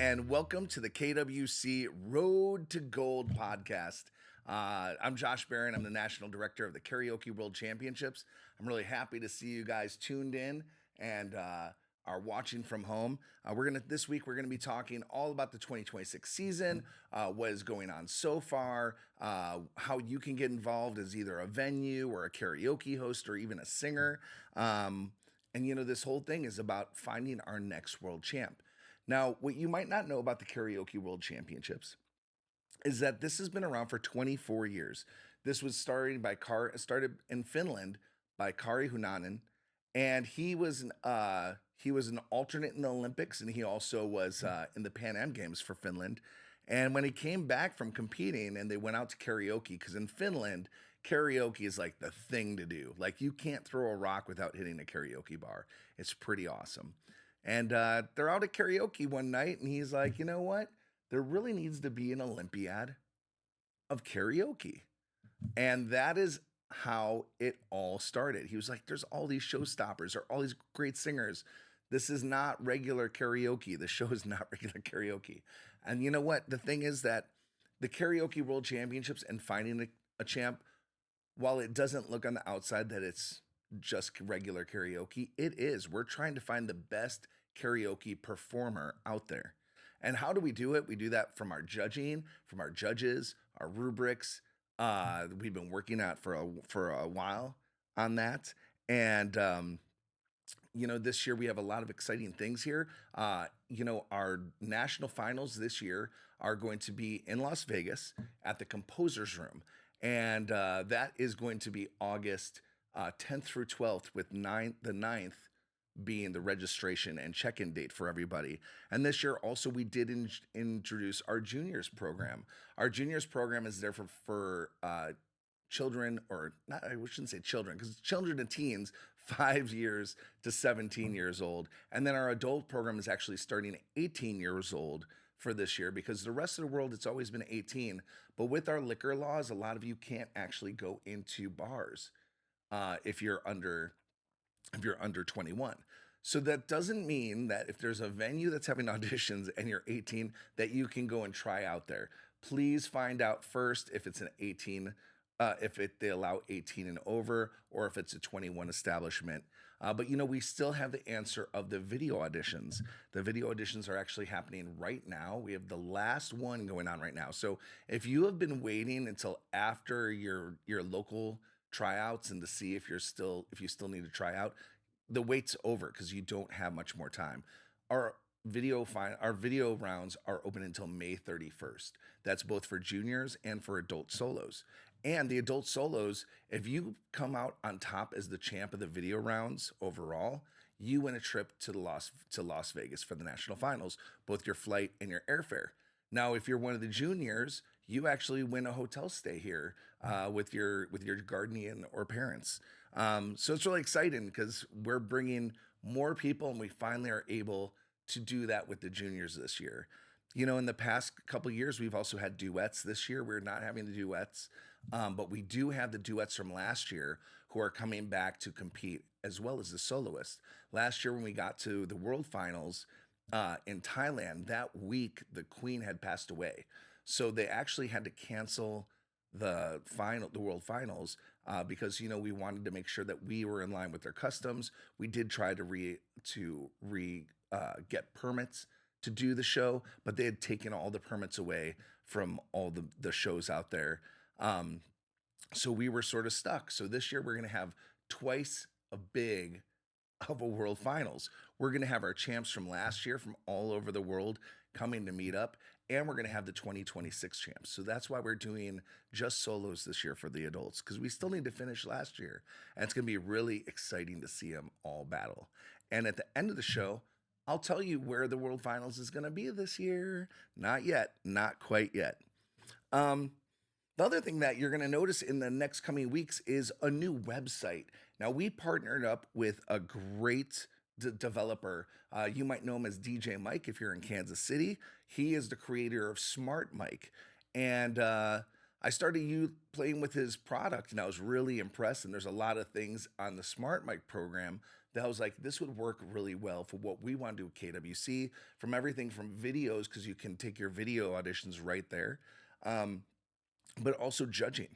and welcome to the KWC Road to Gold podcast. I'm Josh Barron. I'm the National Director of the Karaoke World Championships. I'm really happy to see you guys tuned in and are watching from home. This week we're gonna be talking all about the 2026 season, what is going on so far, how you can get involved as either a venue or a karaoke host or even a singer. And this whole thing is about finding our next world champ. Now, what you might not know about the Karaoke World Championships is that this has been around for 24 years. This was started in Finland by Kari Hunanen, and he was an alternate in the Olympics, and he also was in the Pan Am Games for Finland. And when he came back from competing, and they went out to karaoke, because in Finland, karaoke is like the thing to do. Like you can't throw a rock without hitting a karaoke bar. It's pretty awesome. And they're out at karaoke one night, and he's like, you know what? There really needs to be an Olympiad of karaoke. And that is how it all started. He was like, there's all these showstoppers or all these great singers. This is not regular karaoke. The show is not regular karaoke. And you know what? The thing is that the Karaoke World Championships and finding a champ, while it doesn't look on the outside that it's just regular karaoke, it is. We're trying to find the best karaoke performer out there. And how do we do it? We do that from our judging, from our judges, our rubrics. We've been working out for a while on that, and this year we have a lot of exciting things here. Our national finals this year are going to be in Las Vegas at the Composers Room, and that is going to be August 10th through 12th, with the 9th being the registration and check-in date for everybody. And this year also we did introduce our juniors program. Our juniors program is there for children, or not, I shouldn't say children, because children and teens 5 years to 17 years old. And then our adult program is actually starting at 18 years old for this year, because the rest of the world it's always been 18. But with our liquor laws, a lot of you can't actually go into bars if you're under 21. So that doesn't mean that if there's a venue that's having auditions and you're 18 that you can go and try out there. Please find out first if it's an 18, they allow 18 and over, or if it's a 21 establishment. But we still have the answer of the video auditions. The video auditions are actually happening right now. We have the last one going on right now. So if you have been waiting until after your local tryouts and to see if you still need to try out, the wait's over, because you don't have much more time. Our video rounds are open until May 31st. That's both for juniors and for adult solos. And the adult solos, if you come out on top as the champ of the video rounds overall, you win a trip to Las Vegas for the national finals, both your flight and your airfare. Now, if you're one of the juniors, you actually win a hotel stay here with your guardian or parents. So it's really exciting, because we're bringing more people, and we finally are able to do that with the juniors this year. In the past couple years, we've also had duets. This year, we're not having the duets, but we do have the duets from last year who are coming back to compete, as well as the soloists. Last year, when we got to the World Finals in Thailand, that week the Queen had passed away, so they actually had to cancel the World Finals, because we wanted to make sure that we were in line with their customs. We did try to get permits to do the show, but they had taken all the permits away from all the shows out there. So we were sort of stuck. So this year we're going to have twice a big of a world finals. We're going to have our champs from last year from all over the world coming to meet up, and we're going to have the 2026 champs. So that's why we're doing just solos this year for the adults, because we still need to finish last year, and it's going to be really exciting to see them all battle. And at the end of the show, I'll tell you where the world finals is going to be this year. Not yet, not quite yet. The other thing that you're going to notice in the next coming weeks is a new website. Now, we partnered up with a great developer. You might know him as DJ Mike if you're in Kansas City. He is the creator of Smart Mike. And I started you playing with his product and I was really impressed. And there's a lot of things on the Smart Mic program that I was like, this would work really well for what we want to do at KWC, from everything from videos, because you can take your video auditions right there, um, but also judging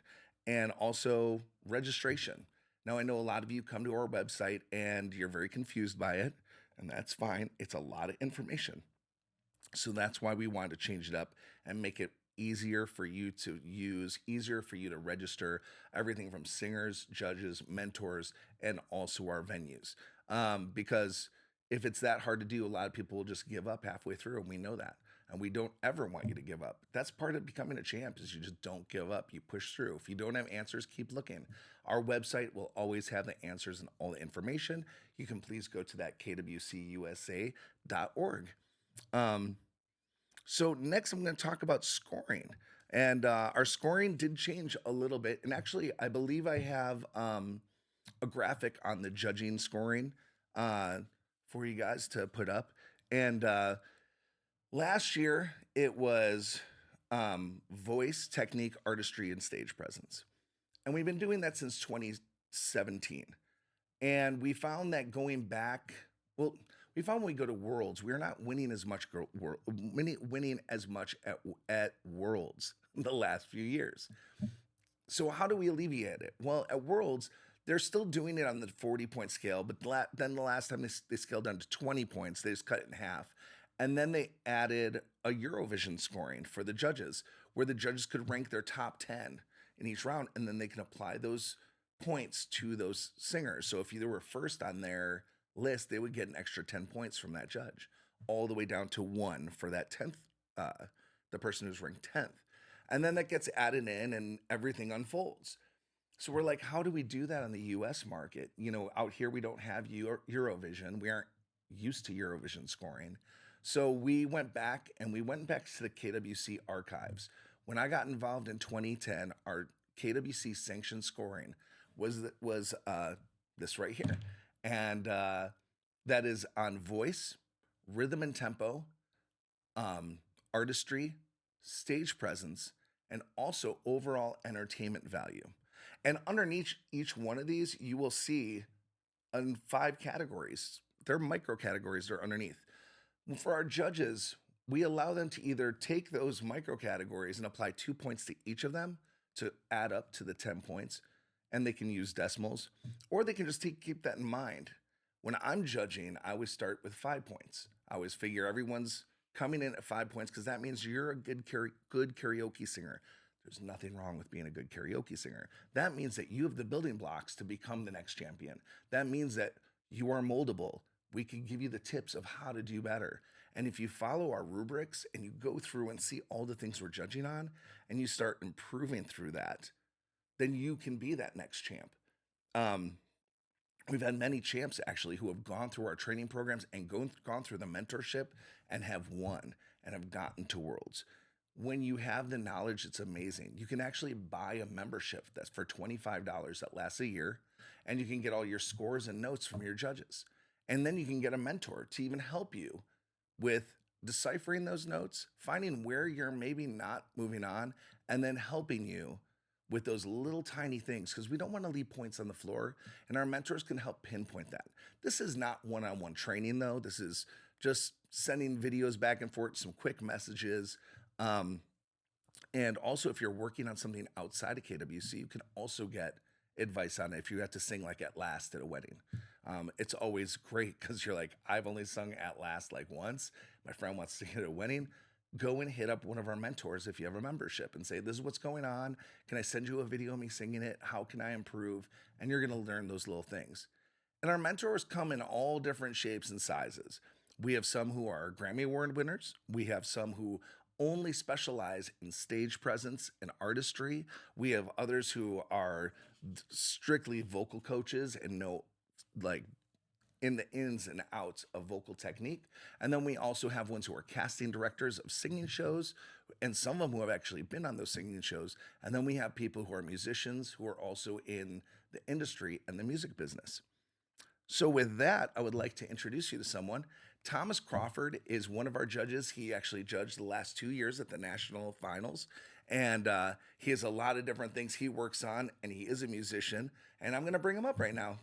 and also registration. Now, I know a lot of you come to our website and you're very confused by it, and that's fine. It's a lot of information. So that's why we wanted to change it up and make it easier for you to use, easier for you to register everything from singers, judges, mentors, and also our venues. Because if it's that hard to do, a lot of people will just give up halfway through, and we know that. And we don't ever want you to give up. That's part of becoming a champ is you just don't give up. You push through. If you don't have answers, keep looking. Our website will always have the answers and all the information. You can please go to that kwcusa.org. Um, so next, I'm going to talk about scoring, and our scoring did change a little bit. And actually, I believe I have a graphic on the judging scoring uh, for you guys to put up. And last year, it was voice, technique, artistry, and stage presence, and we've been doing that since 2017. And we found that going back, well, we found when we go to Worlds, we're not winning as much, winning as much at Worlds the last few years. So how do we alleviate it? Well, at Worlds, they're still doing it on the 40-point scale, but then the last time they scaled down to 20 points, they just cut it in half. And then they added a Eurovision scoring for the judges, where the judges could rank their top 10 in each round, and then they can apply those points to those singers. So if they were first on their list, they would get an extra 10 points from that judge, all the way down to one for that 10th, the person who's ranked 10th. And then that gets added in and everything unfolds. So we're like, how do we do that on the US market? You know, out here we don't have Eurovision. We aren't used to Eurovision scoring. So we went back to the KWC archives. When I got involved in 2010, our KWC sanctioned scoring was this right here, and that is on voice, rhythm and tempo, um, artistry, stage presence, and also overall entertainment value. And underneath each one of these, you will see in five categories. They're micro categories, they're underneath. For our judges, we allow them to either take those micro categories and apply 2 points to each of them to add up to the 10 points, and they can use decimals, or they can just keep that in mind. When I'm judging, I always start with 5 points. I always figure everyone's coming in at 5 points because that means you're a good karaoke singer. There's nothing wrong with being a good karaoke singer. That means that you have the building blocks to become the next champion. That means that you are moldable. We can give you the tips of how to do better. And if you follow our rubrics and you go through and see all the things we're judging on and you start improving through that, then you can be that next champ. Um, we've had many champs actually who have gone through our training programs and gone through the mentorship and have won and have gotten to Worlds. When you have the knowledge, it's amazing. You can actually buy a membership that's for $25 that lasts a year, and you can get all your scores and notes from your judges. And then you can get a mentor to even help you with deciphering those notes, finding where you're maybe not moving on, and then helping you with those little tiny things, because we don't want to leave points on the floor, and our mentors can help pinpoint that. This is not one-on-one training, though. This is just sending videos back and forth, some quick messages. Um, and also, if you're working on something outside of KWC, you can also get advice on it if you have to sing like At Last at a wedding. It's always great because you're like, I've only sung At Last like once. My friend wants to sing it at a wedding. Go and hit up one of our mentors if you have a membership and say, this is what's going on. Can I send you a video of me singing it? How can I improve? And you're going to learn those little things. And our mentors come in all different shapes and sizes. We have some who are Grammy Award winners. We have some who only specialize in stage presence and artistry. We have others who are strictly vocal coaches and know like in the ins and outs of vocal technique. And then we also have ones who are casting directors of singing shows, and some of them who have actually been on those singing shows. And then we have people who are musicians who are also in the industry and the music business. So, with that, I would like to introduce you to someone. Thomas Crawford is one of our judges. He actually judged the last 2 years at the national finals, and he has a lot of different things he works on, and he is a musician. And I'm going to bring him up right now.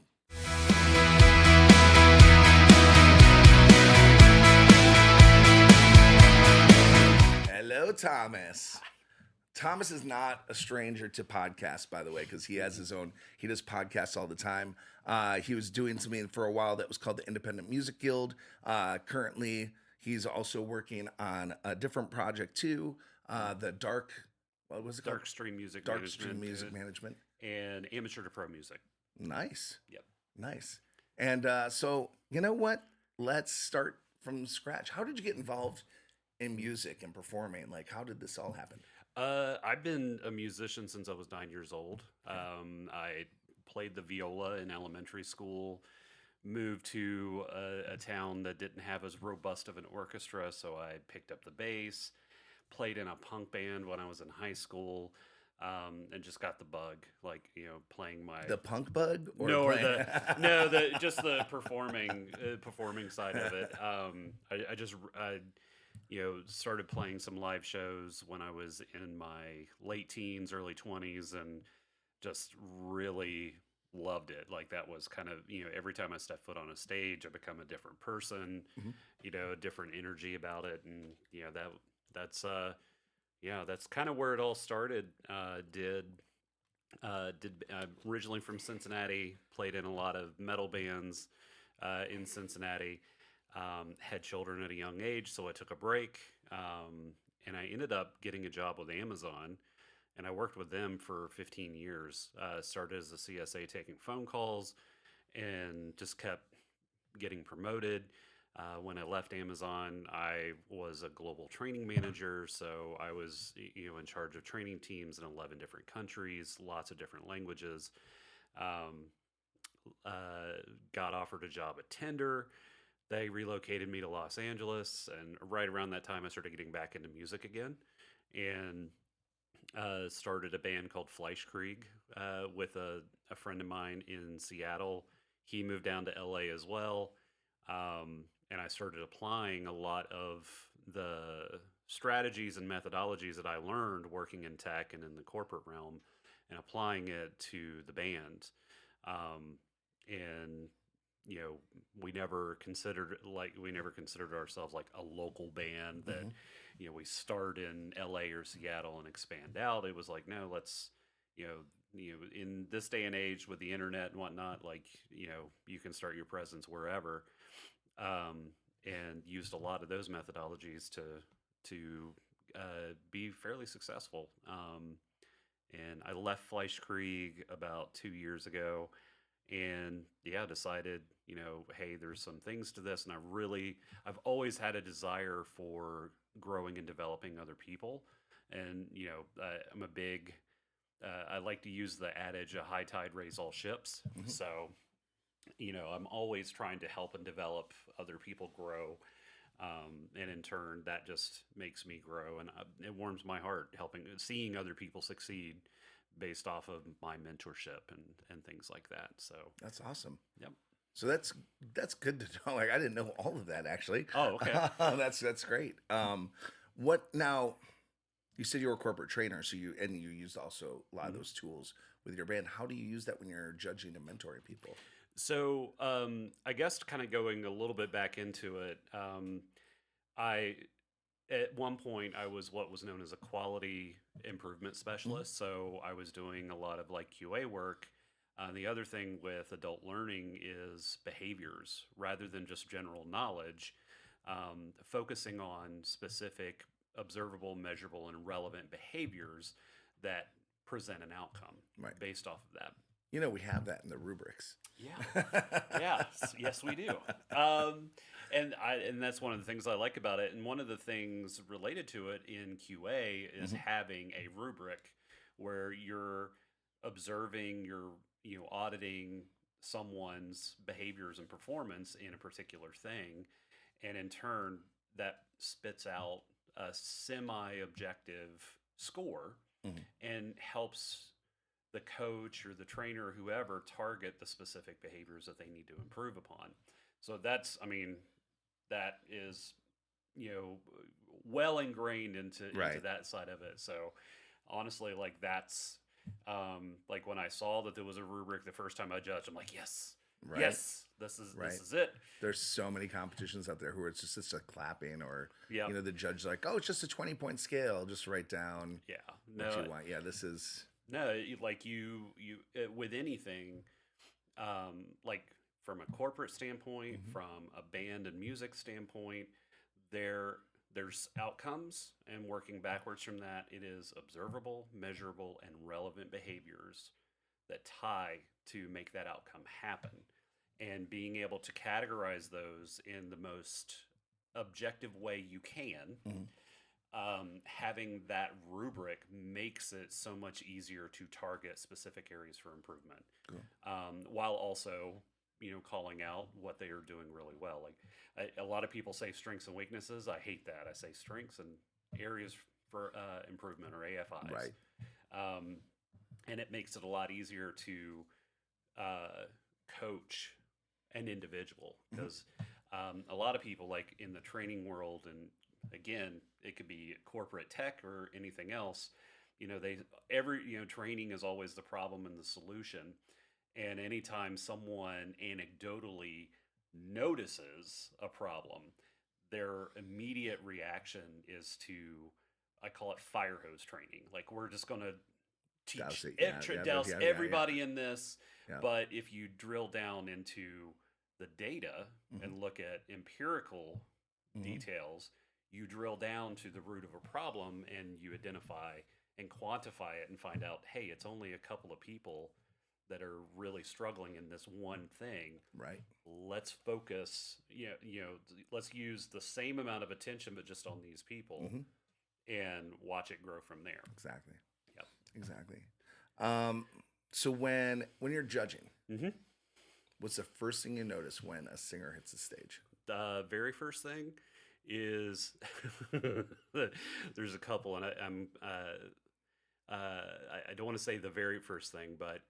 Hello, Thomas. Thomas is not a stranger to podcasts, by the way, because he has his own. He does podcasts all the time. He was doing something for a while that was called the Independent Music Guild. Currently, he's also working on a different project too. The Dark, what was it called? Dark Stream Music Dark Management. Stream Music Management. And Amateur to Pro Music. Nice. Yep. Nice. And so, you know what? Let's start from scratch. How did you get involved in music and performing? Like, how did this all happen? I've been a musician since I was 9 years old. I played the viola in elementary school, moved to a town that didn't have as robust of an orchestra, so I picked up the bass, played in a punk band when I was in high school, and just got the bug, like, playing my... The punk bug? Just the performing side of it. I started playing some live shows when I was in my late teens, early 20s, and just really loved it. Like, that was kind of, every time I step foot on a stage, I become a different person, a different energy about it. And, that's kind of where it all started. Originally from Cincinnati, played in a lot of metal bands in Cincinnati. Had children at a young age, so I took a break, and I ended up getting a job with Amazon, and I worked with them for 15 years. Started as a CSA taking phone calls, and just kept getting promoted. When I left Amazon, I was a global training manager, so I was in charge of training teams in 11 different countries, lots of different languages. Got offered a job at Tinder. They relocated me to Los Angeles, and right around that time, I started getting back into music again, and started a band called Fleischkrieg with a friend of mine in Seattle. He moved down to LA as well, and I started applying a lot of the strategies and methodologies that I learned working in tech and in the corporate realm, and applying it to the band. And we never considered ourselves like a local band that, we start in LA or Seattle and expand out. It was like, no, let's, in this day and age with the internet and whatnot, like, you can start your presence wherever, and used a lot of those methodologies to be fairly successful. And I left Fleischkrieg about 2 years ago, and decided, hey, there's some things to this. And I've always had a desire for growing and developing other people. And, I'm a big, I like to use the adage, a high tide raise all ships. So, I'm always trying to help and develop other people grow. And in turn, that just makes me grow. And it warms my heart seeing other people succeed based off of my mentorship and things like that. So that's awesome. Yep. So that's good to know. Like, I didn't know all of that, actually. Oh, okay. That's great. What now? You said you were a corporate trainer, so you used also a lot of those tools with your band. How do you use that when you're judging and mentoring people? So I guess kind of going a little bit back into it, at one point, I was what was known as a quality improvement specialist. So I was doing a lot of like QA work. The other thing with adult learning is behaviors rather than just general knowledge, focusing on specific, observable, measurable, and relevant behaviors that present an outcome based off of that. We have that in the rubrics. Yeah. Yes, we do. And that's one of the things I like about it. And one of the things related to it in QA is having a rubric where you're observing, you're auditing someone's behaviors and performance in a particular thing, and in turn that spits out a semi-objective score and helps the coach or the trainer or whoever target the specific behaviors that they need to improve upon. So that is well ingrained into that side of it. So honestly, like that's like when I saw that there was a rubric the first time I judged, I'm like, yes, Right. yes, Right. this is it. There's so many competitions out there where it's just a clapping, or Yep. the judge's like, oh, it's just a 20-point scale. Just write down Yeah. what No. you want. Yeah, this is No. Like with anything, like from a corporate standpoint, hmm from a band and music standpoint, there there's outcomes, and working backwards from that, it is observable, measurable, and relevant behaviors that tie to make that outcome happen. And being able to categorize those in the most objective way you can, hmm having that rubric makes it so much easier to target specific areas for improvement, cool. while also calling out what they are doing really well. Like a lot of people say strengths and weaknesses. I hate that. I say strengths and areas for improvement, or AFIs. Right. um, and it makes it a lot easier to uh, coach an individual, hmm because a lot of people, like in the training world, and again, it could be corporate tech or anything else. They every training is always the problem and the solution. And anytime someone anecdotally notices a problem, their immediate reaction is to, I call it fire hose training. Like, we're just going to Douse teach, it. Yeah. Yeah. douse Yeah. Yeah. Yeah. everybody in this. Yeah. But if you drill down into the data hmm and look at empirical hmm details, you drill down to the root of a problem, and you identify and quantify it and find out, hey, it's only a couple of people that are really struggling in this one thing. Right. Let's focus, let's use the same amount of attention, but just on these people, hmm and watch it grow from there. Exactly. Yep. Exactly. Um, so when you're judging, Mm-hmm. what's the first thing you notice when a singer hits the stage? The very first thing is there's a couple, and I don't want to say the very first thing, but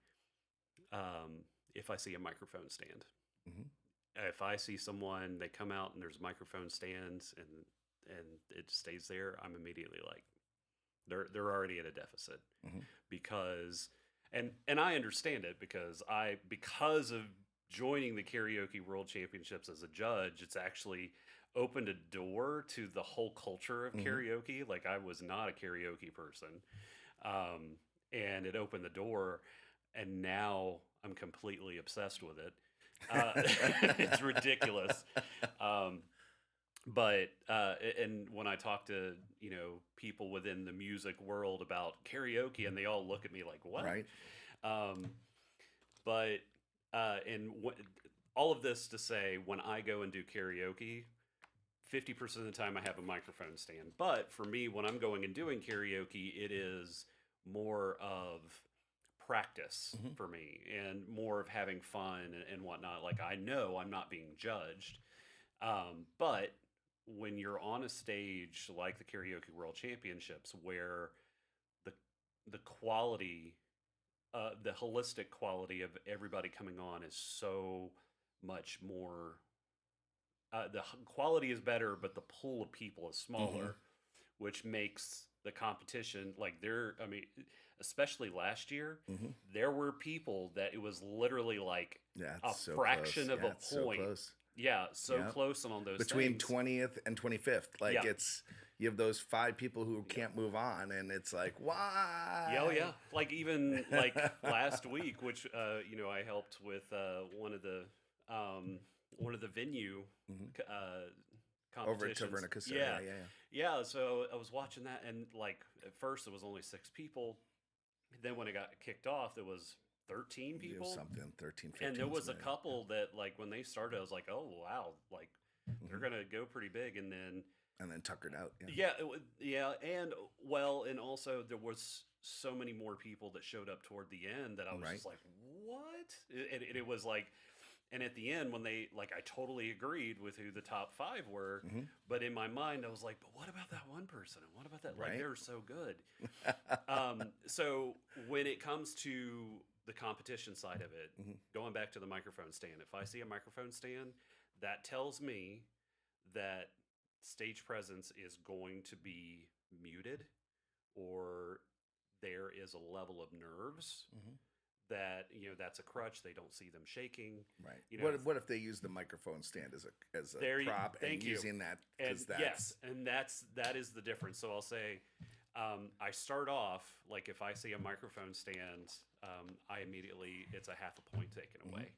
if I see a microphone stand, hmm if I see someone, they come out and there's microphone stands, and it stays there, I'm immediately like, they're already at a deficit. hmm Because and I understand it, because of joining the Karaoke World Championships as a judge, it's actually opened a door to the whole culture of hmm karaoke. Like, I was not a karaoke person, um, and it opened the door, and now I'm completely obsessed with it. Uh, it's ridiculous. Um, but and when I talk to people within the music world about karaoke, and they all look at me like, what? Right. um, but and all of this to say, when I go and do karaoke, 50% of the time I have a microphone stand. But for me, when I'm going and doing karaoke, it is more of practice hmm for me, and more of having fun and whatnot. Like, I know I'm not being judged. But when you're on a stage like the Karaoke World Championships, where the the quality, the holistic quality of everybody coming on is so much more. Quality is better, but the pool of people is hmm smaller, which makes the competition, like, there. I mean, especially last year, hmm there were people that it was literally like Yeah, a it's so close. fraction of Yeah, a it's so point. close. Yeah, so Yeah. close on those Between things. 20th and 25th, like Yeah, it's you have those 5 people who yeah. can't move on, and it's like, Yeah, oh why? yeah. Like, even like last week, which I helped with um one of the venue hmm Over at competitions. Taverna. Yeah. Yeah, yeah, yeah. Yeah, so I was watching that, and like at first it was only 6 people. Then when it got kicked off, there was 13 You have people. something 13, And there 15, was a something like that. couple that, like, when they started, I was like, oh wow, like, Yeah. they're gonna go pretty big. And then And then tuckered out. Yeah. yeah, yeah, and well, and also there was so many more people that showed up toward the end that I was Right. just like, what? It was like, and at the end, when they, like, I totally agreed with who the top five were, hmm but in my mind, I was like, but what about that one person? And what about that? Like, Right. they're so good. So when it comes to the competition side of it, hmm going back to the microphone stand, if I see a microphone stand, that tells me that stage presence is going to be muted, or there is a level of nerves Hmm. that, that's a crutch. They don't see them shaking. Right. You know, What if they use the microphone stand as a prop and thank you. using that And because yes, that's and that is the difference. So I'll say, I start off like if I see a microphone stand, I immediately it's a half a point taken away,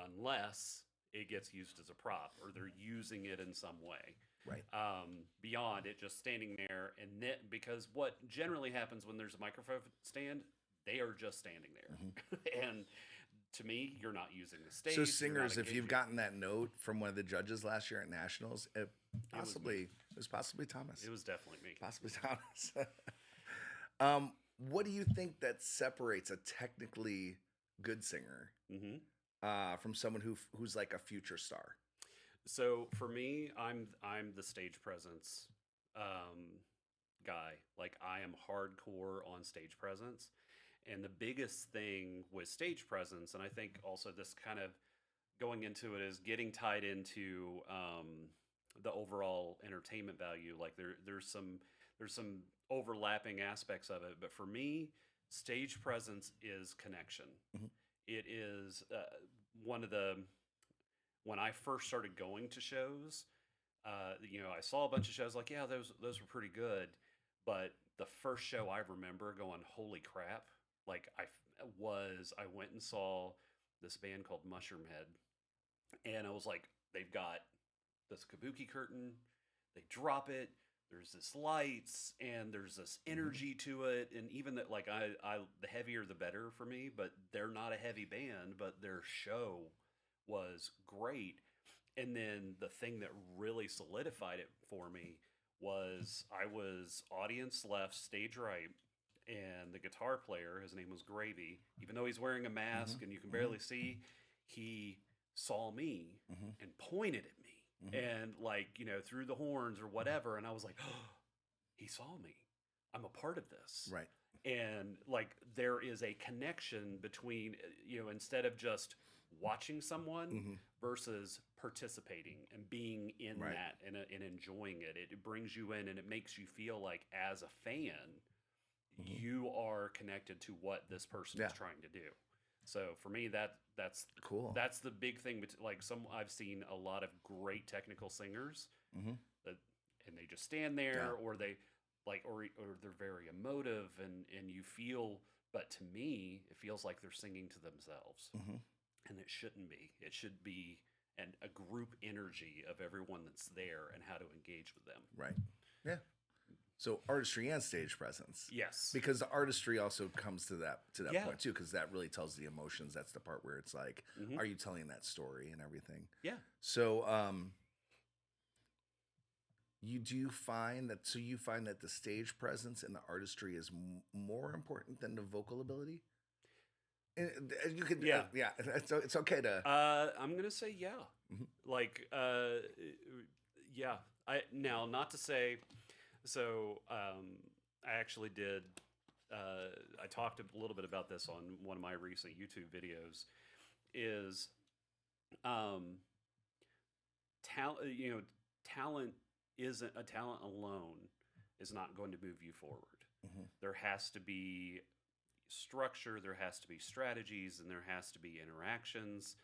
unless it gets used as a prop or they're using it in some way. right. Beyond it just standing there, and because what generally happens when there's a microphone stand, they are just standing there, and to me, you're not using the stage. So you're not singers, if you've engaging. gotten that note from one of the judges last year at nationals, it was possibly Thomas, It was definitely me. possibly Thomas. What do you think that separates a technically good singer Hmm. from someone who's like a future star? So for me, I'm the stage presence um, guy. Like I am hardcore on stage presence, and the biggest thing with stage presence, and I think also this kind of going into it is getting tied into the overall entertainment value. Like there's some overlapping aspects of it, but for me, stage presence is connection. Hmm. It is one of the when I first started going to shows, I saw a bunch of shows like, yeah, those were pretty good, but the first show I remember going, holy crap! Like I went and saw this band called Mushroom Head, and I was like, they've got this kabuki curtain, they drop it. There's this lights and there's this Hmm. energy to it, and even that like I the heavier the better for me. But they're not a heavy band, but their show was great. And then the thing that really solidified it for me was I was audience left, stage right, and the guitar player, his name was Gravy, even though he's wearing a Hmm. mask and you can Hmm. barely see, he saw me Hmm. and pointed at me Hmm. and like, through the horns or whatever. And I was like, oh, he saw me. I'm a part of this. Right. And like there is a connection between, instead of just watching someone Hmm. versus participating and being in Right. that and enjoying it. It brings you in and it makes you feel like as a fan, Hmm. you are connected to what this person Yeah. is trying to do. So for me, that's Cool. that's the big thing. Like I've seen a lot of great technical singers Hmm. that, and they just stand Yeah. there, or they like, or they're very emotive, and you feel. But to me, it feels like they're singing to themselves, Hmm. and it shouldn't be. It should be a group energy of everyone that's there and how to engage with them. Right. Yeah. So artistry and stage presence. Yes. Because the artistry also comes to that Yeah. point too, because that really tells the emotions. That's the part where it's like, Hmm. are you telling that story and everything? Yeah. So you find that the stage presence and the artistry is more important than the vocal ability? And you could Yeah. yeah, it's okay to I'm gonna say yeah. Mhm. Like, yeah. I now not to say. So, I actually did. I talked a little bit about this on one of my recent YouTube videos. Is um, talent? Talent isn't a talent alone is not going to move you forward. Mhm. There has to be structure. There has to be strategies, and there has to be interactions.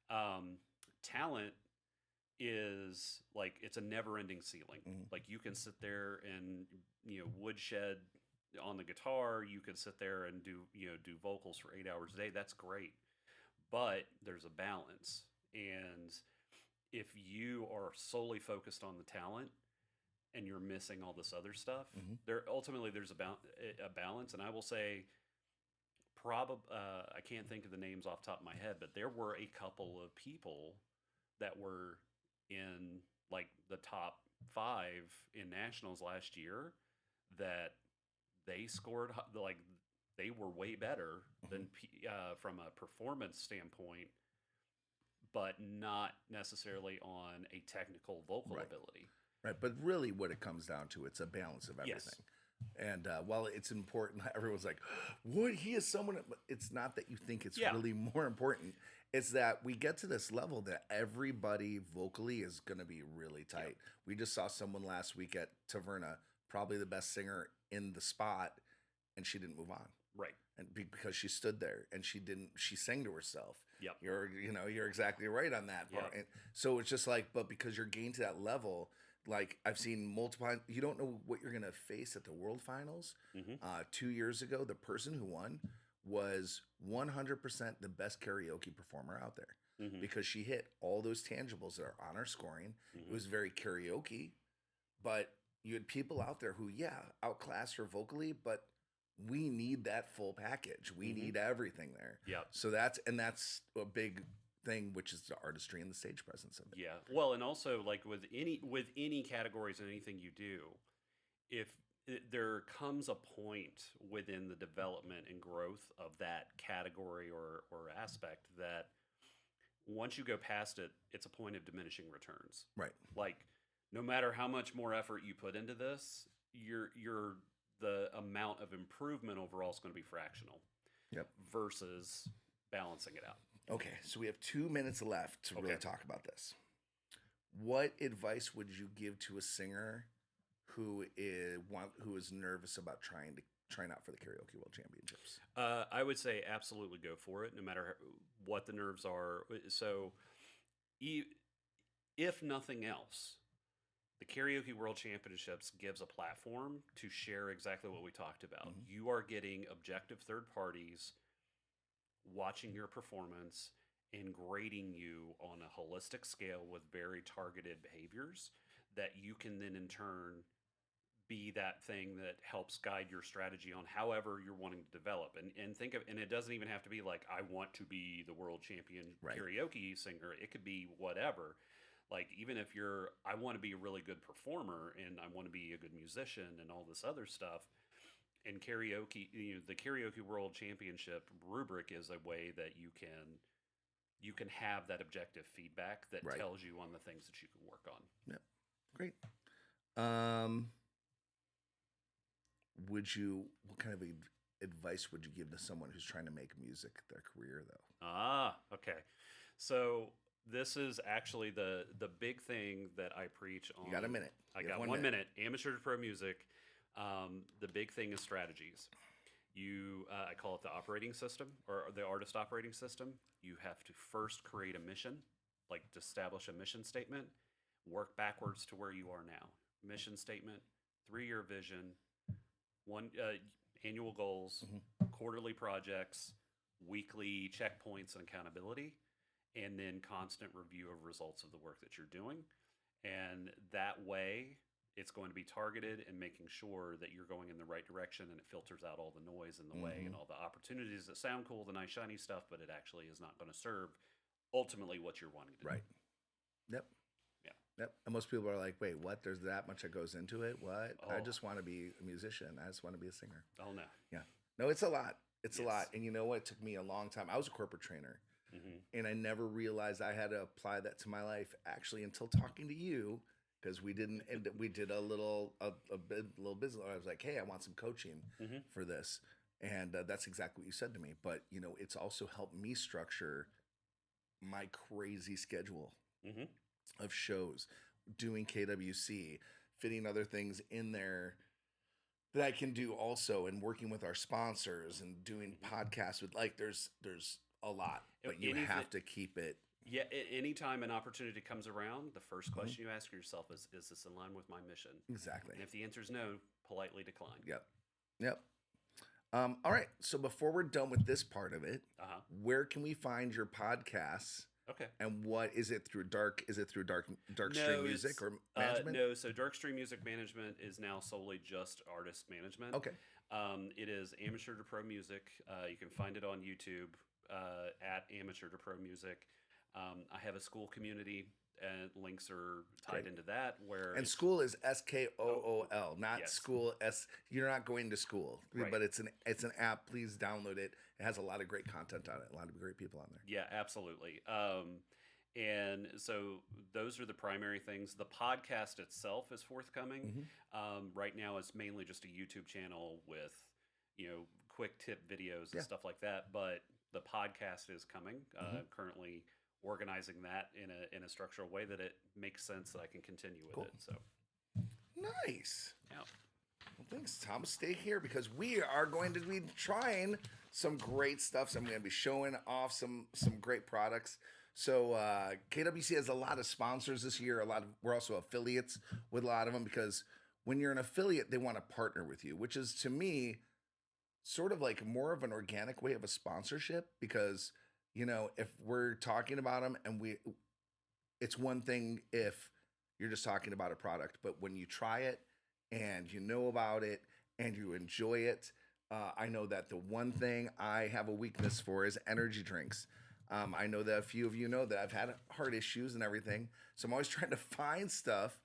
Um, Talent is like it's a never-ending ceiling. Mhm. Like you can sit there and woodshed on the guitar. You could sit there and do vocals for 8 hours a day. That's great, but there's a balance. And if you are solely focused on the talent and you're missing all this other stuff, Mhm. there's a balance. And I will say, probably I can't think of the names off the top of my head, but there were a couple of people that were in like the top 5 in nationals last year that they scored like they were way better than Mhm. from a performance standpoint, but not necessarily on a technical vocal Right. ability. Right, but really, what it comes down to, it's a balance of Yes. everything. And while it's important, everyone's like, "What? He is someone." But it's not that you think it's Yeah. really more important. It's that we get to this level that everybody vocally is going to be really Yep. tight. We just saw someone last week at Taverna, probably the best singer in the spot, and she didn't move on. Right. And because she stood there and she sang to herself. Yep. You're exactly right on that part. Yep. And so it's just like, but because you're getting to that level, like I've seen multiple, you don't know what you're going to face at the world finals. 2 years ago, the person who won was 100% the best karaoke performer out there because she hit all those tangibles that are on her scoring. It was very karaoke, but you had people out there who, outclassed her vocally, but we need that full package. We need everything there. Yeah. So that's a big thing, which is the artistry and the stage presence of it. Yeah. Well, and also like with any categories and anything you do, if there comes a point within the development and growth of that category or aspect that once you go past it, it's a point of diminishing returns. Right. Like no matter how much more effort you put into this, the amount of improvement overall is going to be fractional. Yep. Versus balancing it out. Okay, so we have 2 minutes left to really talk about this. What advice would you give to a singer who is nervous about trying out for the Karaoke World Championships? I would say absolutely go for it, no matter what the nerves are. So, if nothing else, the Karaoke World Championships gives a platform to share exactly what we talked about. You are getting objective third parties watching your performance and grading you on a holistic scale with very targeted behaviors that you can then in turn be that thing that helps guide your strategy on however you're wanting to develop. And think of, and it doesn't even have to be like, I want to be the world champion karaoke singer. It could be whatever. Like, even if I want to be a really good performer and I want to be a good musician and all this other stuff, and karaoke, the Karaoke World Championship rubric is a way that you can have that objective feedback that tells you on the things that you can work on. Yep. Great. What kind of advice would you give to someone who's trying to make music their career, though? Okay. So this is actually the big thing that I preach on. You got a minute. I got 1 minute. Amateur to pro music. The big thing is strategies. I call it the operating system or the artist operating system. You have to first create a mission, like to establish a mission statement, work backwards to where you are now. Mission statement, 3-year vision, annual goals, quarterly projects, weekly checkpoints and accountability, and then constant review of results of the work that you're doing. And that way, it's going to be targeted and making sure that you're going in the right direction and it filters out all the noise in the way and all the opportunities that sound cool, the nice shiny stuff, but it actually is not going to serve ultimately what you're wanting to do. Right. Yep. Yeah. Yep. And most people are like, wait, what? There's that much that goes into it? What? Oh. I just want to be a musician. I just want to be a singer. Oh, no. Yeah. No, it's a lot. It's a lot. And you know what? It took me a long time. I was a corporate trainer. And I never realized I had to apply that to my life actually until talking to you, because we did a little business. I was like, hey, I want some coaching for this. And that's exactly what you said to me. But, it's also helped me structure my crazy schedule of shows, doing KWC, fitting other things in there that I can do also, and working with our sponsors and doing podcasts with, like, there's a lot, but you have to keep it. Yeah, anytime an opportunity comes around, the first question you ask yourself is this in line with my mission? Exactly. And if the answer is no, politely decline. Yep. All right. So before we're done with this part of it, where can we find your podcasts? Okay. And what is it through Dark? Is it through Dark Stream Music or management? No. So Dark Stream Music Management is now solely just artist management. Okay. It is Amateur to Pro Music. You can find it on YouTube at Amateur to Pro Music. I have a school community, and links are tied into that. And school is SKOOL, not school S. You're not going to school, but it's an app. Please download it. It has a lot of great content on it. A lot of great people on there. Yeah, absolutely. And so those are the primary things. The podcast itself is forthcoming. Right now, it's mainly just a YouTube channel with quick tip videos and stuff like that. But the podcast is coming. Currently organizing that in a structural way that it makes sense that I can continue with it. So nice. Yeah. Well, thanks, Tom. Stay here because we are going to be trying some great stuff. So I'm going to be showing off some great products. So KWC has a lot of sponsors this year. We're also affiliates with a lot of them because when you're an affiliate, they want to partner with you, which is to me sort of like more of an organic way of a sponsorship because if we're talking about them and it's one thing if you're just talking about a product, but when you try it and you know about it and you enjoy it, I know that the one thing I have a weakness for is energy drinks. I know that a few of you know that I've had heart issues and everything, so I'm always trying to find stuff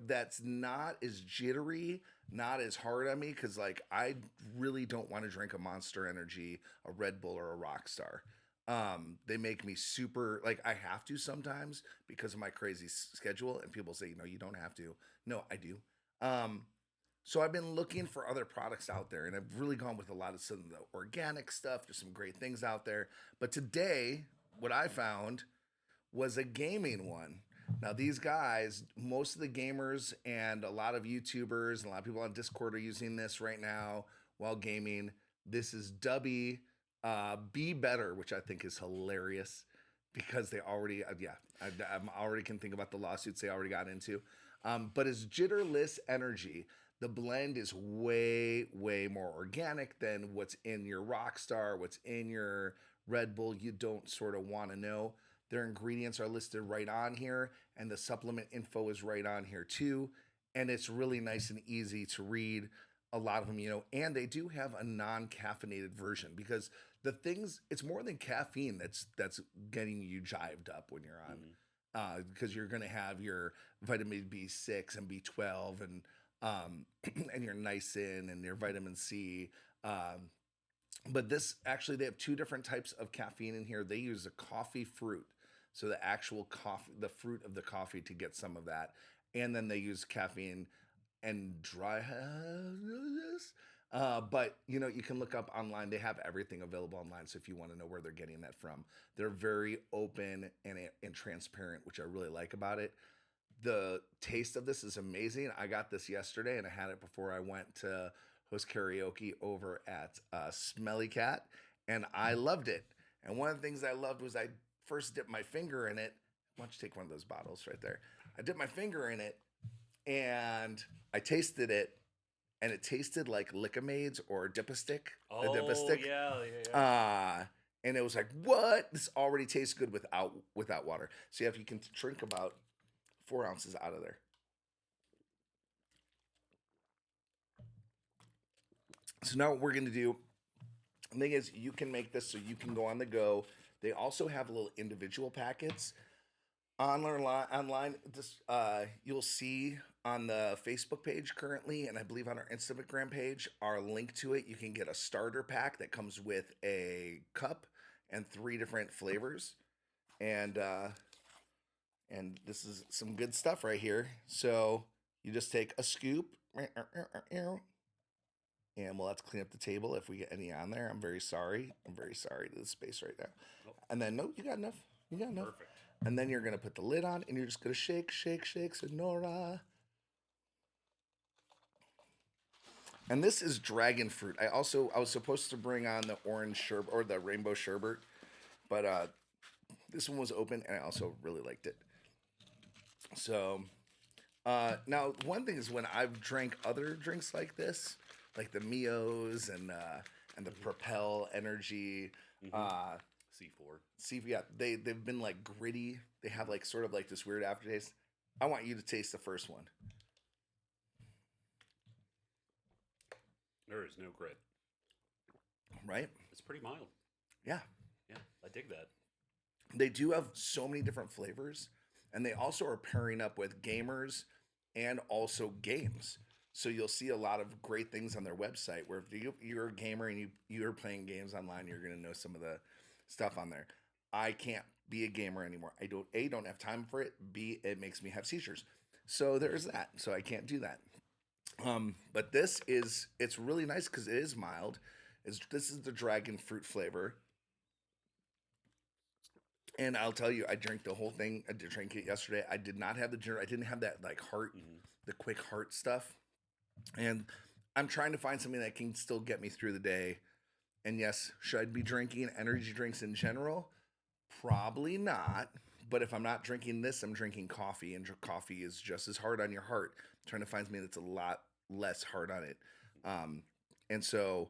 that's not as jittery, not as hard on me, because like I really don't want to drink a Monster Energy, a Red Bull, or a Rockstar. They make me super like I have to sometimes because of my crazy schedule, and people say, you don't have to. No, I do. Um, so I've been looking for other products out there, and I've really gone with a lot of some of the organic stuff. There's some great things out there, but today, what I found was a gaming one. Now, these guys, most of the gamers and a lot of YouTubers and a lot of people on Discord are using this right now while gaming. This is Dubby Be Better, which I think is hilarious because they already, I'm already can think about the lawsuits they already got into. But it's Jitterless Energy. The blend is way, way more organic than what's in your Rockstar, what's in your Red Bull. You don't sort of want to know. Their ingredients are listed right on here, and the supplement info is right on here too. And it's really nice and easy to read. A lot of them, and they do have a non-caffeinated version because it's more than caffeine that's getting you jived up when you're on, because you're going to have your vitamin B6 and B12 and your niacin and your vitamin C. But this actually, they have two different types of caffeine in here. They use a coffee fruit. So the actual coffee, the fruit of the coffee to get some of that. And then they use caffeine and dry. But you can look up online. They have everything available online. So if you want to know where they're getting that from, they're very open and transparent, which I really like about it. The taste of this is amazing. I got this yesterday and I had it before I went to host karaoke over at Smelly Cat, and I loved it. And one of the things I loved was I first dipped my finger in it. Why don't you take one of those bottles right there? I dipped my finger in it, and I tasted it, and it tasted like Lickamades or Dip-a-Stick. Oh, A Dip-a-Stick. yeah, yeah, yeah. And it was like, what? This already tastes good without water. So you can drink about 4 ounces out of there. So now what we're going to do, the thing is, you can make this so you can go on the go. They also have little individual packets online. This you'll see on the Facebook page currently, and I believe on our Instagram page, our link to it. You can get a starter pack that comes with a cup and 3 different flavors, and this is some good stuff right here. So you just take a scoop. And we'll have to clean up the table if we get any on there. I'm very sorry. I'm very sorry to the space right now. Oh, And then, no, you got enough. You got enough. perfect. And then you're going to put the lid on and you're just going to shake, shake, shake, Sonora. And this is dragon fruit. I was supposed to bring on the orange sherbet or the rainbow sherbet, but this one was open and I also really liked it. So now one thing is when I've drank other drinks like this, like the Mios and the Propel Energy, C4. yeah, they've been like gritty. They have like sort of like this weird aftertaste. I want you to taste the first one. There is no grit. Right? It's pretty mild. Yeah. Yeah, I dig that. They do have so many different flavors, and they also are pairing up with gamers and also games. So you'll see a lot of great things on their website where if you're a gamer and you're playing games online, you're going to know some of the stuff on there. I can't be a gamer anymore. I don't have time for it. B, it makes me have seizures. So there's that. So I can't do that. But it's really nice because it is mild. This is the dragon fruit flavor. And I'll tell you, I drank the whole thing. I did drink it yesterday. I did not have the ginger. I didn't have that like heart, the quick heart stuff. And I'm trying to find something that can still get me through the day. And yes, should I be drinking energy drinks in general? Probably not. But if I'm not drinking this, I'm drinking coffee, and coffee is just as hard on your heart. I'm trying to find something that's a lot less hard on it. Um, and so,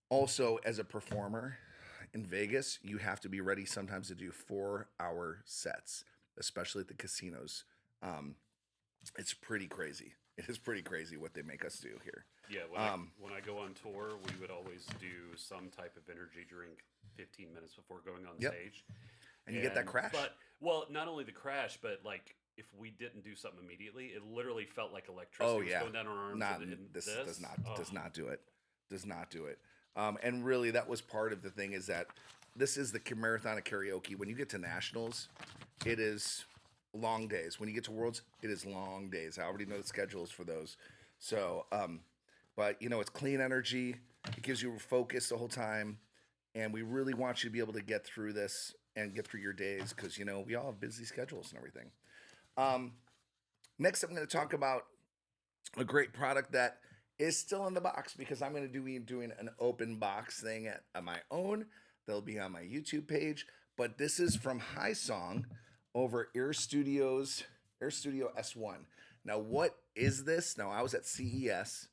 also as a performer in Vegas, you have to be ready sometimes to do 4-hour sets, especially at the casinos. Um, it's pretty crazy. It is pretty crazy what they make us do here. Yeah, Um, when I go on tour, we would always do some type of energy drink 15 minutes before going on yep. stage. And you get that crash. But well, not only the crash, but like if we didn't do something immediately, it literally felt like electricity was going down our arms. Not and this this does not do it. Does not do it. And really, that was part of the thing is that this is the marathon of karaoke. When you get to nationals, it is long days. When you get to worlds, it is long days. I already know the schedules for those. So, but you know, it's clean energy. It gives you focus the whole time, and we really want you to be able to get through this and get through your days because you know we all have busy schedules and everything. Um, Next, I'm going to talk about a great product that is still in the box because I'm going to be doing an open box thing at my own. They'll be on my YouTube page, but this is from High Song over Air Studio S1. Now, what is this? Now, I was at CES,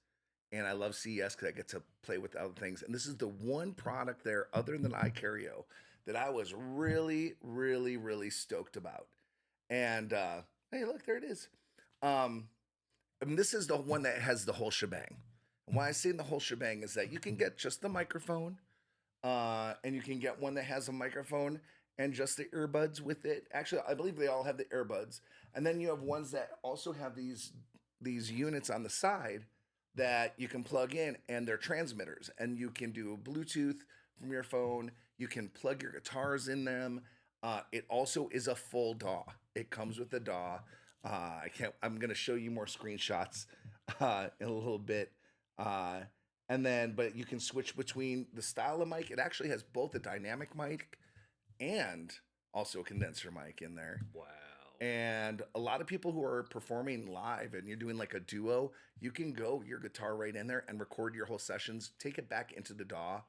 and I love CES because I get to play with other things. And this is the one product there, other than iCario, that I was really, really, really stoked about. And hey, look, there it is. I mean, this is the one that has the whole shebang. And why I say the whole shebang is that you can get just the microphone, and you can get one that has a microphone and just the earbuds with it. Actually, I believe they all have the earbuds. And then you have ones that also have these units on the side that you can plug in, and they're transmitters, and you can do Bluetooth from your phone. You can plug your guitars in them. It also is a full DAW. It comes with a DAW. I'm gonna show you more screenshots in a little bit. But you can switch between the style of mic. It actually has both a dynamic mic and also a condenser mic in there. Wow. And a lot of people who are performing live and you're doing like a duo, you can go your guitar right in there and record your whole sessions, take it back into the DAW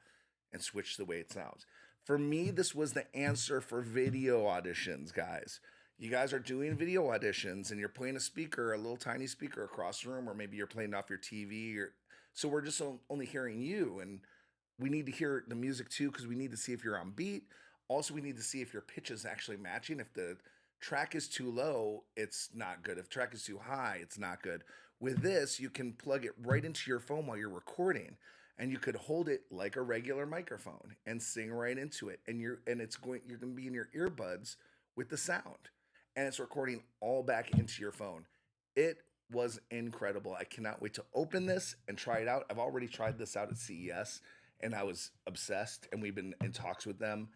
and switch the way it sounds. For me, this was the answer for video auditions, guys. You guys are doing video auditions and you're playing a little tiny speaker across the room, or maybe you're playing off your TV. So we're just only hearing you, and we need to hear the music too because we need to see if you're on beat. Also, we need to see if your pitch is actually matching. If the track is too low, it's not good. If track is too high, it's not good. With this, you can plug it right into your phone while you're recording, and you could hold it like a regular microphone and sing right into it. And you're going to be in your earbuds with the sound, and it's recording all back into your phone. It was incredible. I cannot wait to open this and try it out. I've already tried this out at CES, and I was obsessed, and we've been in talks with them.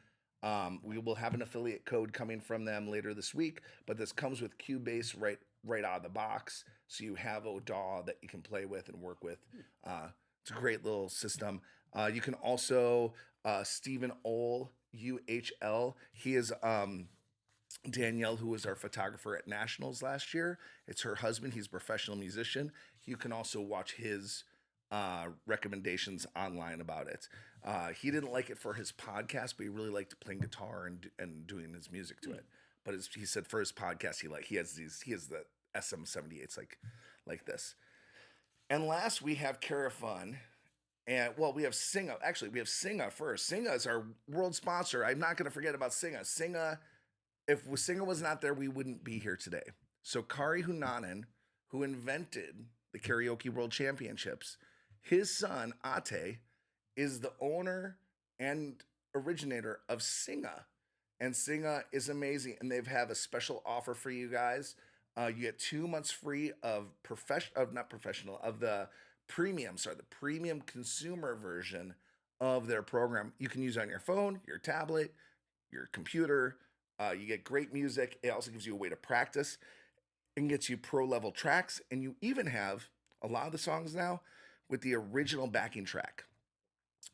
We will have an affiliate code coming from them later this week, but this comes with Cubase right out of the box, so you have a DAW that you can play with and work with. It's a great little system. You can also Stephen Ohl, UHL. He is Danielle, who was our photographer at Nationals last year. It's her husband. He's a professional musician. You can also watch his recommendations online about it. He didn't like it for his podcast, but he really liked playing guitar and doing his music to it. But he said for his podcast, he has the SM78s like this. And last we have Carafun. And well, we have Singa. Actually, we have Singa first. Singa is our world sponsor. I'm not going to forget about Singa. If Singa was not there, we wouldn't be here today. So Kari Hunanen, who invented the Karaoke World Championships, his son Ate is the owner and originator of Singa. And Singa is amazing. And they have a special offer for you guys. You get 2 months free of the premium consumer version of their program. You can use it on your phone, your tablet, your computer. You get great music. It also gives you a way to practice and gets you pro level tracks. And you even have a lot of the songs now with the original backing track.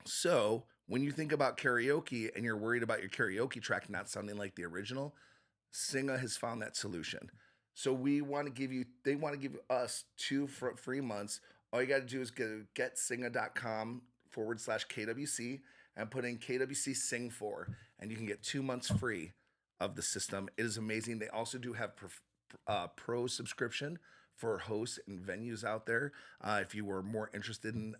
So when you think about karaoke and you're worried about your karaoke track not sounding like the original, Singa has found that solution. So they want to give us 2 free months All you got to do is go to getsinga.com/KWC and put in KWC Sing 4, and you can get 2 months free of the system. It is amazing. They also do have pro subscription for hosts and venues out there. If you were more interested in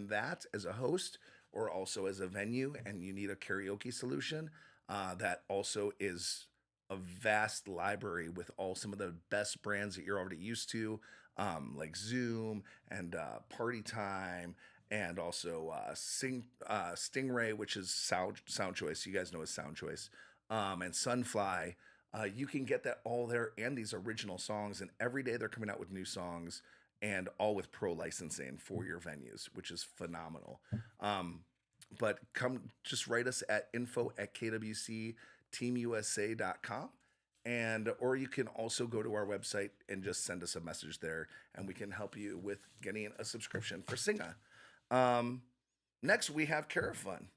that as a host or also as a venue and you need a karaoke solution, that also is a vast library with all some of the best brands that you're already used to, like Zoom and Party Time, and also Stingray, which is Sound Choice. You guys know as Sound Choice, and Sunfly. You can get that all there and these original songs. And every day they're coming out with new songs and all with pro licensing for your venues, which is phenomenal. But come just write us at info@kwcteamusa.com. And or you can also go to our website and just send us a message there, and we can help you with getting a subscription for Singa. Next, we have Carafun.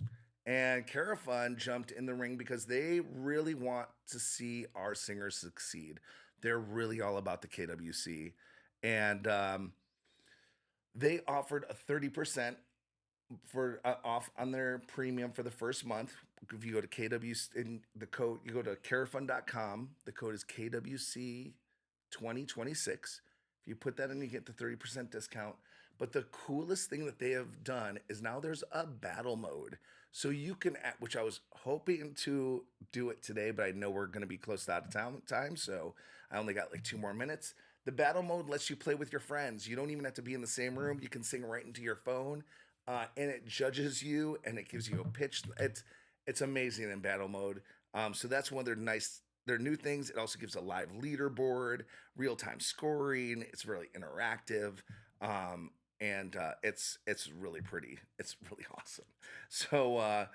And Carafun jumped in the ring because they really want to see our singers succeed. They're really all about the KWC. And they offered a 30% for off on their premium for the first month. If you go to KWC, in the code, you go to carafun.com. The code is KWC 2026. If you put that in, you get the 30% discount. But the coolest thing that they have done is now there's a battle mode. So you can, which I was hoping to do it today, but I know we're going to be close to out of time. So I only got like 2 more minutes. The battle mode lets you play with your friends. You don't even have to be in the same room. You can sing right into your phone, and it judges you and it gives you a pitch. It's amazing in battle mode. So that's one of their new things. It also gives a live leaderboard, real-time scoring. It's really interactive. And it's really pretty. It's really awesome. So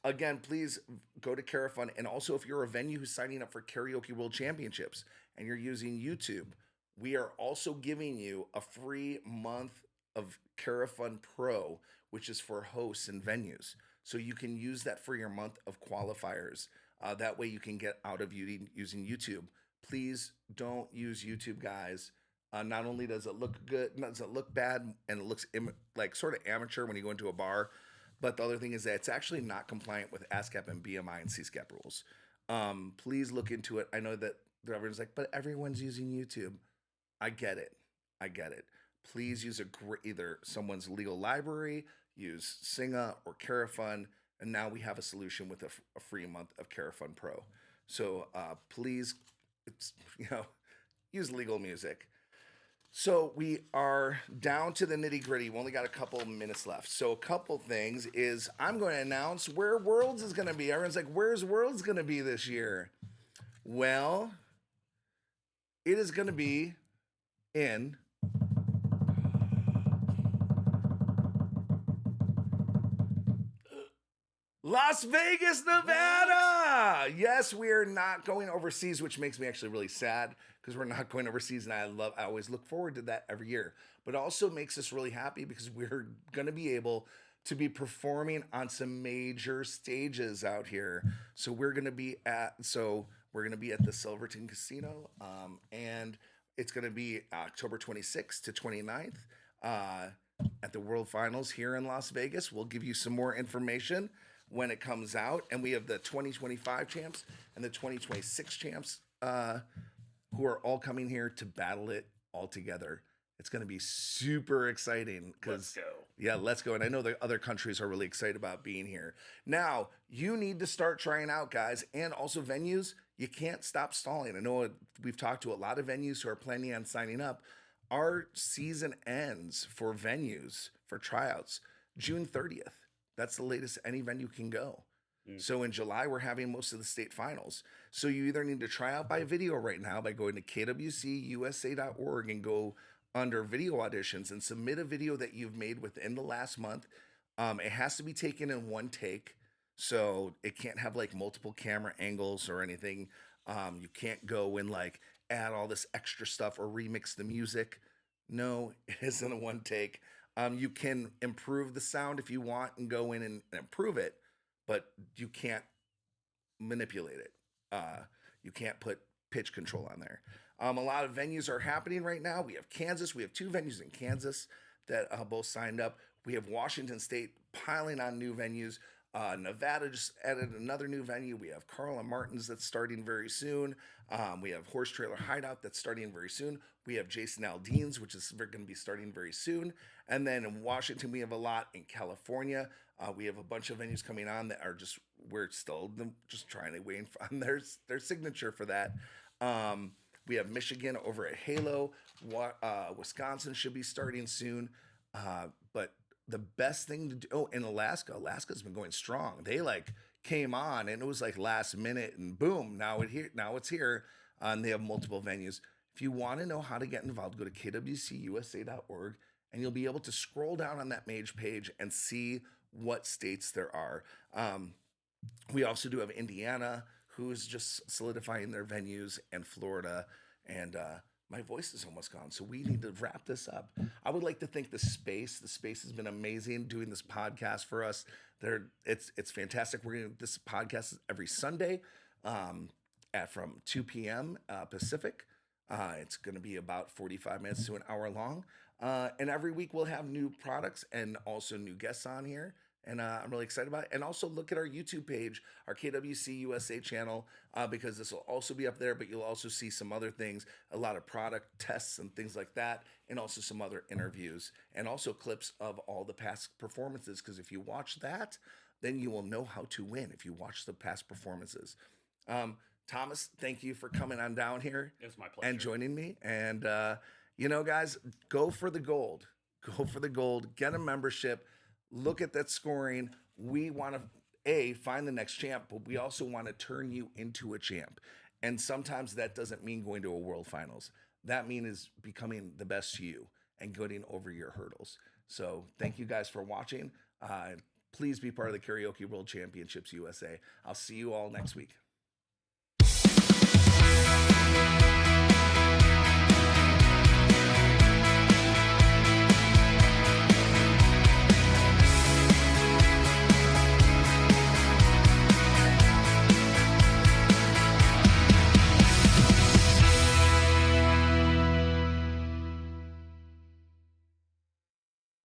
again, please go to Carafun, and also if you're a venue who's signing up for Karaoke World Championships and you're using YouTube, we are also giving you a free month of Carafun Pro, which is for hosts and venues. So you can use that for your month of qualifiers. That way you can get out of using YouTube. Please don't use YouTube, guys. Not only does it look good, does it look bad, and it looks like sort of amateur when you go into a bar, but the other thing is that it's actually not compliant with ASCAP and BMI and CSCAP rules. Please look into it. I know that everyone's like, but everyone's using YouTube. I get it. Please use either someone's legal library, use Singa or Carafun, and now we have a solution with a free month of Carafun Pro. So please, use legal music. So we are down to the nitty gritty. We only got a couple minutes left. So a couple things is I'm going to announce where Worlds is going to be. Everyone's like, where's Worlds going to be this year? Well, it is going to be in Las Vegas, Nevada. Yes, we are not going overseas, which makes me actually really sad because we're not going overseas, and I always look forward to that every year. But it also makes us really happy because we're going to be able to be performing on some major stages out here. So we're going to be at the Silverton Casino, and it's going to be October 26th to 29th at the World Finals here in Las Vegas. We'll give you some more information when it comes out, and we have the 2025 champs and the 2026 champs who are all coming here to battle it all together. It's going to be super exciting because let's go. And I know the other countries are really excited about being here. Now you need to start trying out, guys, and also venues. You can't stop stalling. I know we've talked to a lot of venues who are planning on signing up. Our season ends for venues for tryouts June 30th. That's the latest any venue can go. So in July, we're having most of the state finals. So you either need to try out by video right now by going to kwcusa.org and go under video auditions and submit a video that you've made within the last month. It has to be taken in one take. So it can't have like multiple camera angles or anything. You can't go and like add all this extra stuff or remix the music. No, it isn't a one take. You can improve the sound if you want and go in and improve it, but you can't manipulate it. You can't put pitch control on there. A lot of venues are happening right now. We have Kansas. We have 2 venues in Kansas that both signed up. We have Washington State piling on new venues. Nevada just added another new venue. We have Carl and Martin's that's starting very soon. We have Horse Trailer Hideout that's starting very soon. We have Jason Aldean's, which is going to be starting very soon. And then in Washington, we have a lot. In California, we have a bunch of venues coming on that are just, we're still just trying to wait on their signature for that. We have Michigan over at Halo. Wisconsin should be starting soon. But the best thing to do, in Alaska's been going strong. They came on and it was last minute and boom, now it's here. And they have multiple venues. If you want to know how to get involved, go to kwcusa.org and you'll be able to scroll down on that page and see what states there are. We also do have Indiana, who's just solidifying their venues, and Florida. And my voice is almost gone, so we need to wrap this up. I would like to thank the space. The space has been amazing doing this podcast for us. It's fantastic. This podcast is every Sunday from 2 p.m. Pacific. It's going to be about 45 minutes to an hour long. And every week we'll have new products and also new guests on here. And I'm really excited about it. And also look at our YouTube page, our KWC USA channel, because this will also be up there, but you'll also see some other things, a lot of product tests and things like that, and also some other interviews, and also clips of all the past performances, because if you watch that, then you will know how to win if you watch the past performances. Thomas, thank you for coming on down here. It was my pleasure. And joining me. And, guys, go for the gold. Go for the gold. Get a membership. Look at that scoring. We want to, find the next champ, but we also want to turn you into a champ. And sometimes that doesn't mean going to a world finals. That means becoming the best you and getting over your hurdles. So thank you guys for watching. Please be part of the Karaoke World Championships USA. I'll see you all next week.